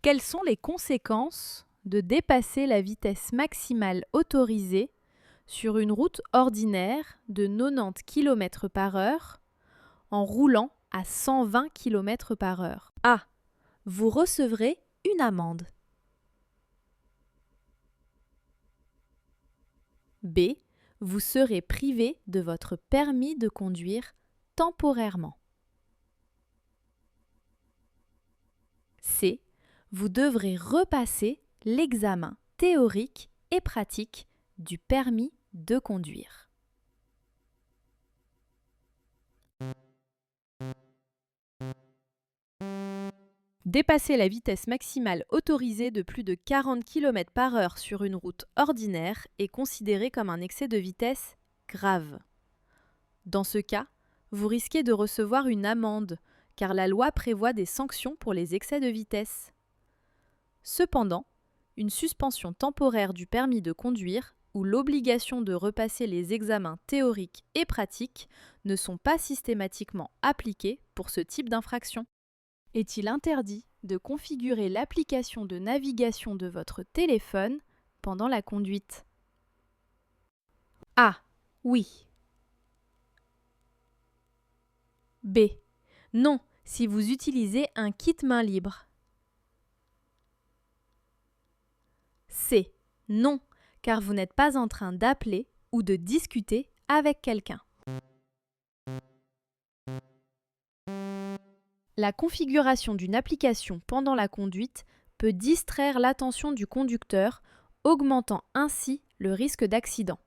Quelles sont les conséquences de dépasser la vitesse maximale autorisée sur une route ordinaire de 90 km par heure en roulant à 120 km par heure? A. Vous recevrez une amende. B. Vous serez privé de votre permis de conduire temporairement. C. Vous devrez repasser l'examen théorique et pratique du permis de conduire. Dépasser la vitesse maximale autorisée de plus de 40 km par heure sur une route ordinaire est considéré comme un excès de vitesse grave. Dans ce cas, vous risquez de recevoir une amende, car la loi prévoit des sanctions pour les excès de vitesse. Cependant, une suspension temporaire du permis de conduire ou l'obligation de repasser les examens théoriques et pratiques ne sont pas systématiquement appliqués pour ce type d'infraction. Est-il interdit de configurer l'application de navigation de votre téléphone pendant la conduite? A. Oui. B. Non, si vous utilisez un kit main libre. C. Non, car vous n'êtes pas en train d'appeler ou de discuter avec quelqu'un. La configuration d'une application pendant la conduite peut distraire l'attention du conducteur, augmentant ainsi le risque d'accident.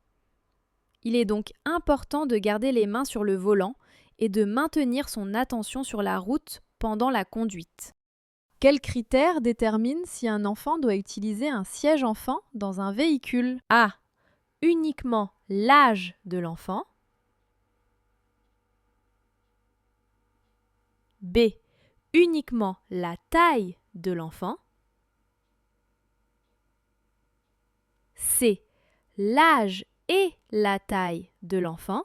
Il est donc important de garder les mains sur le volant et de maintenir son attention sur la route pendant la conduite. Quels critères déterminent si un enfant doit utiliser un siège enfant dans un véhicule? A. Uniquement l'âge de l'enfant. B. Uniquement la taille de l'enfant. C. L'âge et la taille de l'enfant.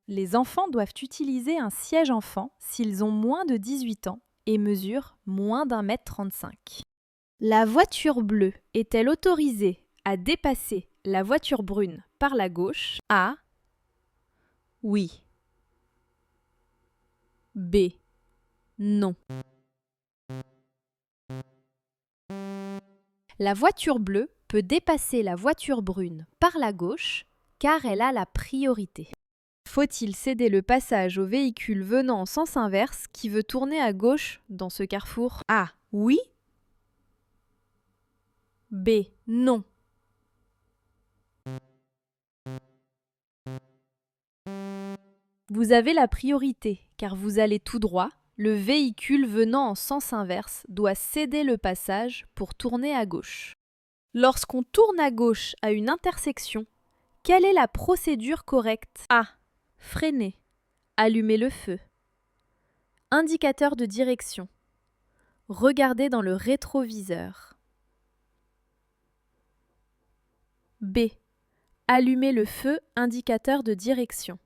Les enfants doivent utiliser un siège enfant s'ils ont moins de 18 ans et mesurent moins d'1,35 m. La voiture bleue est-elle autorisée à dépasser la voiture brune par la gauche? A. Oui. B. Non. La voiture bleue peut dépasser la voiture brune par la gauche car elle a la priorité. Faut-il céder le passage au véhicule venant en sens inverse qui veut tourner à gauche dans ce carrefour? A. Oui. B. Non. Vous avez la priorité car vous allez tout droit. Le véhicule venant en sens inverse doit céder le passage pour tourner à gauche. Lorsqu'on tourne à gauche à une intersection, quelle est la procédure correcte? A. Freiner. Allumer le feu. Indicateur de direction. Regarder dans le rétroviseur. B. Allumer le feu indicateur de direction.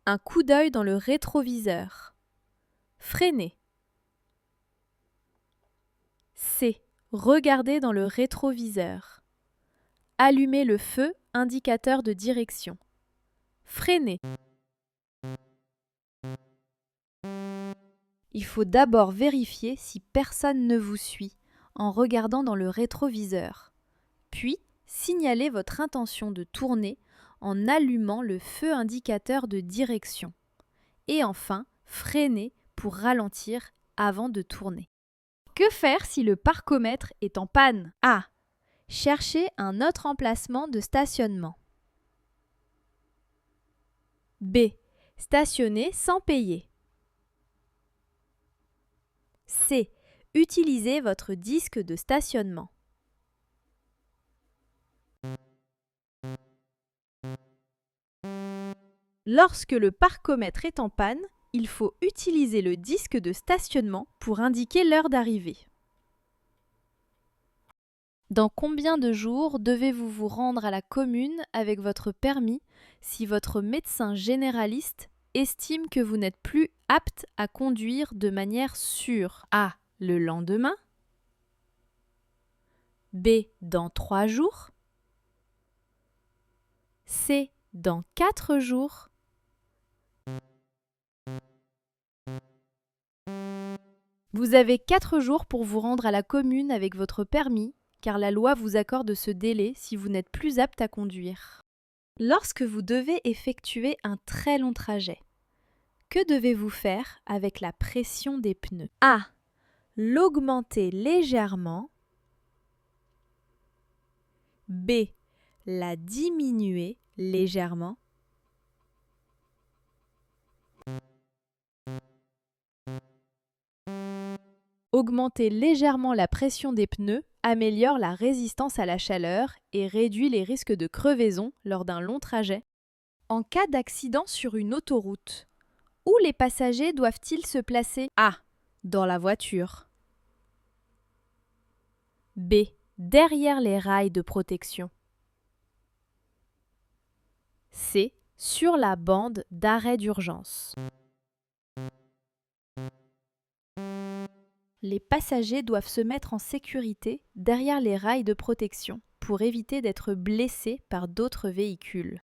Un coup d'œil dans le rétroviseur. Freiner. C. Regarder dans le rétroviseur. Allumer le feu indicateur de direction. Freiner. Il faut d'abord vérifier si personne ne vous suit en regardant dans le rétroviseur. Puis, signalez votre intention de tourner en allumant le feu indicateur de direction. Et enfin, freinez pour ralentir avant de tourner. Que faire si le parcomètre est en panne? A. Cherchez un autre emplacement de stationnement. B. Stationner sans payer. C. Utilisez votre disque de stationnement. Lorsque le parcomètre est en panne, il faut utiliser le disque de stationnement pour indiquer l'heure d'arrivée. Dans combien de jours devez-vous vous rendre à la commune avec votre permis si votre médecin généraliste estime que vous n'êtes plus apte à conduire de manière sûre? A. Le lendemain. B. Dans 3 jours. C. Dans 4 jours. Vous avez 4 jours pour vous rendre à la commune avec votre permis, car la loi vous accorde ce délai si vous n'êtes plus apte à conduire. Lorsque vous devez effectuer un très long trajet, que devez-vous faire avec la pression des pneus? A. L'augmenter légèrement. B. La diminuer légèrement. Augmenter légèrement la pression des pneus améliore la résistance à la chaleur et réduit les risques de crevaison lors d'un long trajet. En cas d'accident sur une autoroute, où les passagers doivent-ils se placer? A. Dans la voiture. B. Derrière les rails de protection. C. Sur la bande d'arrêt d'urgence. Les passagers doivent se mettre en sécurité derrière les rails de protection pour éviter d'être blessés par d'autres véhicules.